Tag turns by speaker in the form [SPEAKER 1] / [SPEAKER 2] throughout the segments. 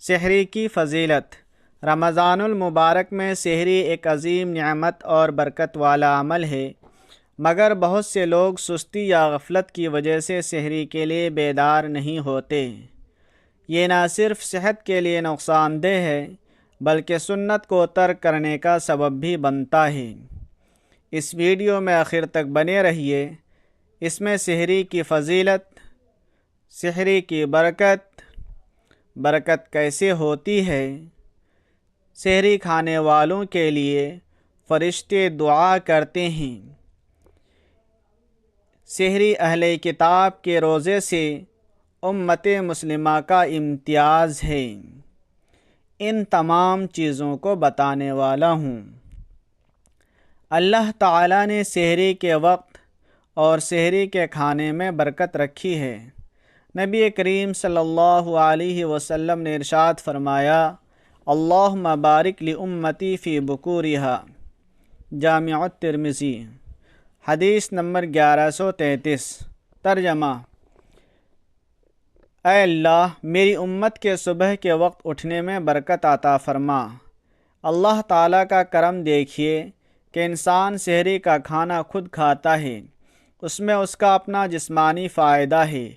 [SPEAKER 1] سحری کی فضیلت۔ رمضان المبارک میں سحری ایک عظیم نعمت اور برکت والا عمل ہے، مگر بہت سے لوگ سستی یا غفلت کی وجہ سے سحری کے لیے بیدار نہیں ہوتے۔ یہ نہ صرف صحت کے لیے نقصان دہ ہے بلکہ سنت کو ترک کرنے کا سبب بھی بنتا ہے۔ اس ویڈیو میں آخر تک بنے رہیے۔ اس میں سحری کی فضیلت، سحری کی برکت کیسے ہوتی ہے، سحری کھانے والوں کے لیے فرشتے دعا کرتے ہیں، سحری اہل کتاب کے روزے سے امت مسلمہ کا امتیاز ہے۔ ان تمام چیزوں کو بتانے والا ہوں۔ اللہ تعالیٰ نے سحری کے وقت اور سحری کے کھانے میں برکت رکھی ہے۔ نبی کریم صلی اللہ علیہ وسلم نے ارشاد فرمایا، اللہم بارک لامتی فی بکورہا، جامع الترمذی، حدیث نمبر 1133۔ ترجمہ: اے اللہ، میری امت کے صبح کے وقت اٹھنے میں برکت عطا فرما۔ اللہ تعالیٰ کا کرم دیکھیے کہ انسان سحری کا کھانا خود کھاتا ہے، اس میں اس کا اپنا جسمانی فائدہ ہے،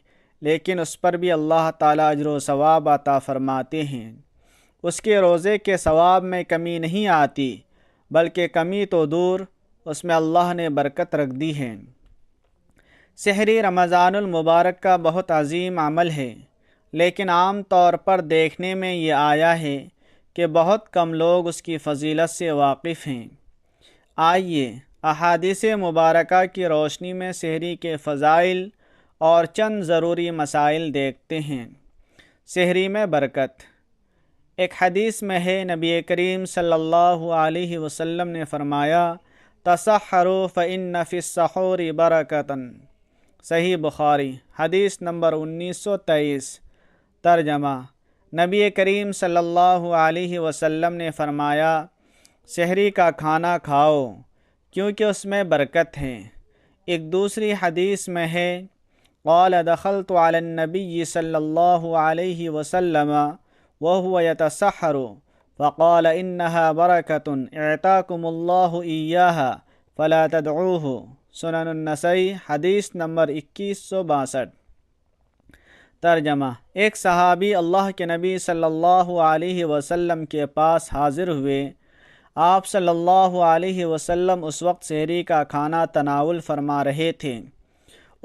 [SPEAKER 1] لیکن اس پر بھی اللہ تعالیٰ اجر و ثواب عطا فرماتے ہیں۔ اس کے روزے کے ثواب میں کمی نہیں آتی، بلکہ کمی تو دور، اس میں اللہ نے برکت رکھ دی ہے۔ سحری رمضان المبارک کا بہت عظیم عمل ہے، لیکن عام طور پر دیکھنے میں یہ آیا ہے کہ بہت کم لوگ اس کی فضیلت سے واقف ہیں۔ آئیے احادیث مبارکہ کی روشنی میں سحری کے فضائل اور چند ضروری مسائل دیکھتے ہیں۔ سحری میں برکت۔ ایک حدیث میں ہے، نبی کریم صلی اللہ علیہ وسلم نے فرمایا، تسحروا فإن فی السحور برکۃ، صحیح بخاری، حدیث نمبر 1923۔ ترجمہ: نبی کریم صلی اللہ علیہ وسلم نے فرمایا، سحری کا کھانا کھاؤ کیونکہ اس میں برکت ہے۔ ایک دوسری حدیث میں ہے، قال دخلت علی النبی صلی اللہ علیہ وسلم وهو يتسحر فقال انها برکۃ اعطاکم اللہ ایاہا فلا تدعوه، سنن النسائی، حدیث نمبر 2162۔ ترجمہ: ایک صحابی اللہ کے نبی صلی اللہ علیہ وسلم کے پاس حاضر ہوئے۔ آپ صلی اللہ علیہ وسلم اس وقت سحری کا کھانا تناول فرما رہے تھے۔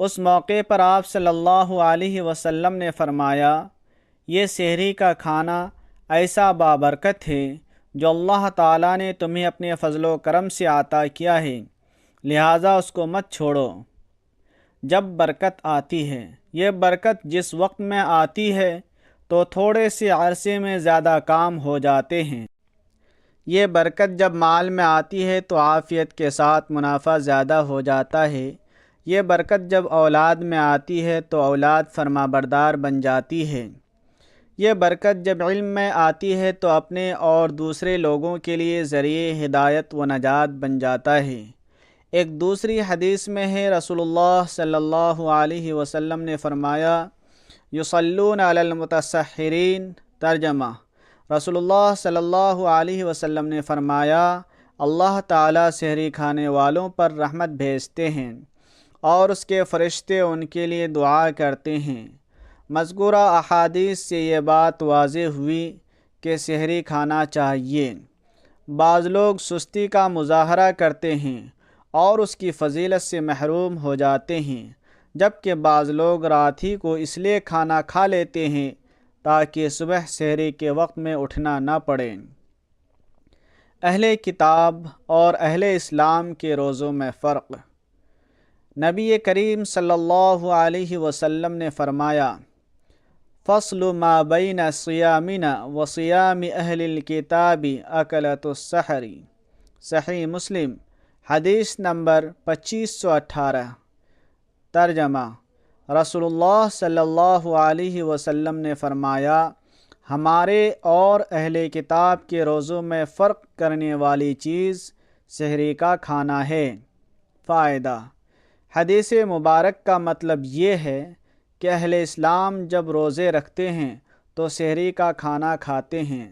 [SPEAKER 1] اس موقع پر آپ صلی اللہ علیہ وسلم نے فرمایا، یہ سحری کا کھانا ایسا بابرکت ہے جو اللہ تعالیٰ نے تمہیں اپنے فضل و کرم سے عطا کیا ہے، لہٰذا اس کو مت چھوڑو۔ جب برکت آتی ہے، یہ برکت جس وقت میں آتی ہے تو تھوڑے سے عرصے میں زیادہ کام ہو جاتے ہیں۔ یہ برکت جب مال میں آتی ہے تو عافیت کے ساتھ منافع زیادہ ہو جاتا ہے۔ یہ برکت جب اولاد میں آتی ہے تو اولاد فرما بردار بن جاتی ہے۔ یہ برکت جب علم میں آتی ہے تو اپنے اور دوسرے لوگوں کے لیے ذریعہ ہدایت و نجات بن جاتا ہے۔ ایک دوسری حدیث میں ہے، رسول اللہ صلی اللہ علیہ وسلم نے فرمایا، یصلون علی المتسحرین۔ ترجمہ: رسول اللہ صلی اللہ علیہ وسلم نے فرمایا، اللہ تعالیٰ سحری کھانے والوں پر رحمت بھیجتے ہیں اور اس کے فرشتے ان کے لیے دعا کرتے ہیں۔ مذکورہ احادیث سے یہ بات واضح ہوئی کہ سحری کھانا چاہیے۔ بعض لوگ سستی کا مظاہرہ کرتے ہیں اور اس کی فضیلت سے محروم ہو جاتے ہیں، جبکہ بعض لوگ رات ہی کو اس لیے کھانا کھا لیتے ہیں تاکہ صبح سحری کے وقت میں اٹھنا نہ پڑے۔ اہل کتاب اور اہل اسلام کے روزوں میں فرق۔ نبی کریم صلی اللہ علیہ وسلم نے فرمایا، فصل ما بین صیامنا و صیام اہل الکتاب اکلۃ السحر، صحیح مسلم، حدیث نمبر 2518۔ ترجمہ: رسول اللہ صلی اللہ علیہ وسلم نے فرمایا، ہمارے اور اہل کتاب کے روزوں میں فرق کرنے والی چیز سحری کا کھانا ہے۔ فائدہ: حدیث مبارک کا مطلب یہ ہے کہ اہل اسلام جب روزے رکھتے ہیں تو سحری کا کھانا کھاتے ہیں،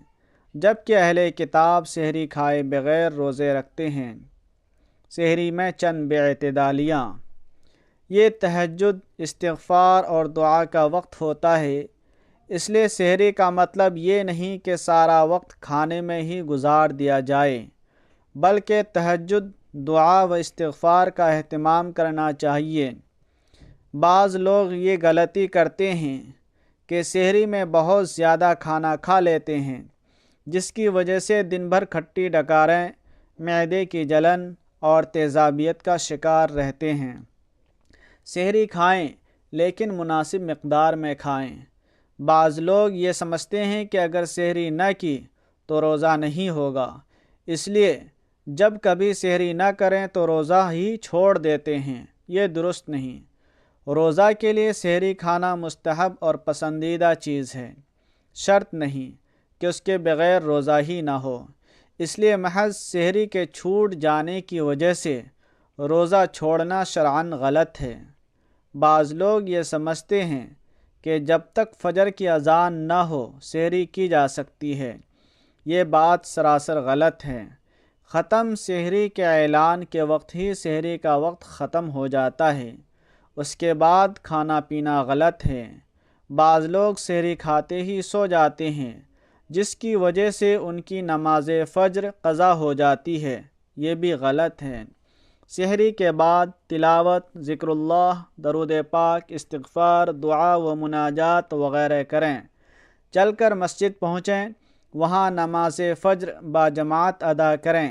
[SPEAKER 1] جبکہ اہل کتاب سحری کھائے بغیر روزے رکھتے ہیں۔ سحری میں چند اعتدالیاں: یہ تہجد، استغفار اور دعا کا وقت ہوتا ہے، اس لیے سحری کا مطلب یہ نہیں کہ سارا وقت کھانے میں ہی گزار دیا جائے، بلکہ تہجد، دعا و استغفار کا اہتمام کرنا چاہیے۔ بعض لوگ یہ غلطی کرتے ہیں کہ سحری میں بہت زیادہ کھانا کھا لیتے ہیں، جس کی وجہ سے دن بھر کھٹی ڈکاریں، معدے کی جلن اور تیزابیت کا شکار رہتے ہیں۔ سحری کھائیں لیکن مناسب مقدار میں کھائیں۔ بعض لوگ یہ سمجھتے ہیں کہ اگر سحری نہ کی تو روزہ نہیں ہوگا، اس لیے جب کبھی سحری نہ کریں تو روزہ ہی چھوڑ دیتے ہیں۔ یہ درست نہیں۔ روزہ کے لیے سحری کھانا مستحب اور پسندیدہ چیز ہے، شرط نہیں کہ اس کے بغیر روزہ ہی نہ ہو۔ اس لیے محض سحری کے چھوٹ جانے کی وجہ سے روزہ چھوڑنا شرعاً غلط ہے۔ بعض لوگ یہ سمجھتے ہیں کہ جب تک فجر کی اذان نہ ہو سحری کی جا سکتی ہے۔ یہ بات سراسر غلط ہے۔ ختم سحری کے اعلان کے وقت ہی سحری کا وقت ختم ہو جاتا ہے، اس کے بعد کھانا پینا غلط ہے۔ بعض لوگ سحری کھاتے ہی سو جاتے ہیں، جس کی وجہ سے ان کی نماز فجر قضا ہو جاتی ہے، یہ بھی غلط ہے۔ سحری کے بعد تلاوت، ذکر اللہ، درود پاک، استغفار، دعا و مناجات وغیرہ کریں۔ چل کر مسجد پہنچیں، وہاں نماز فجر باجماعت ادا کریں۔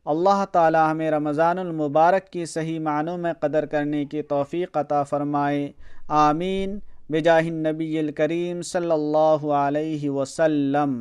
[SPEAKER 1] اللہ تعالی ہمیں رمضان المبارک کی صحیح معنوں میں قدر کرنے کی توفیق عطا فرمائے، آمین، بجاہ النبی الکریم صلی اللہ علیہ وسلم۔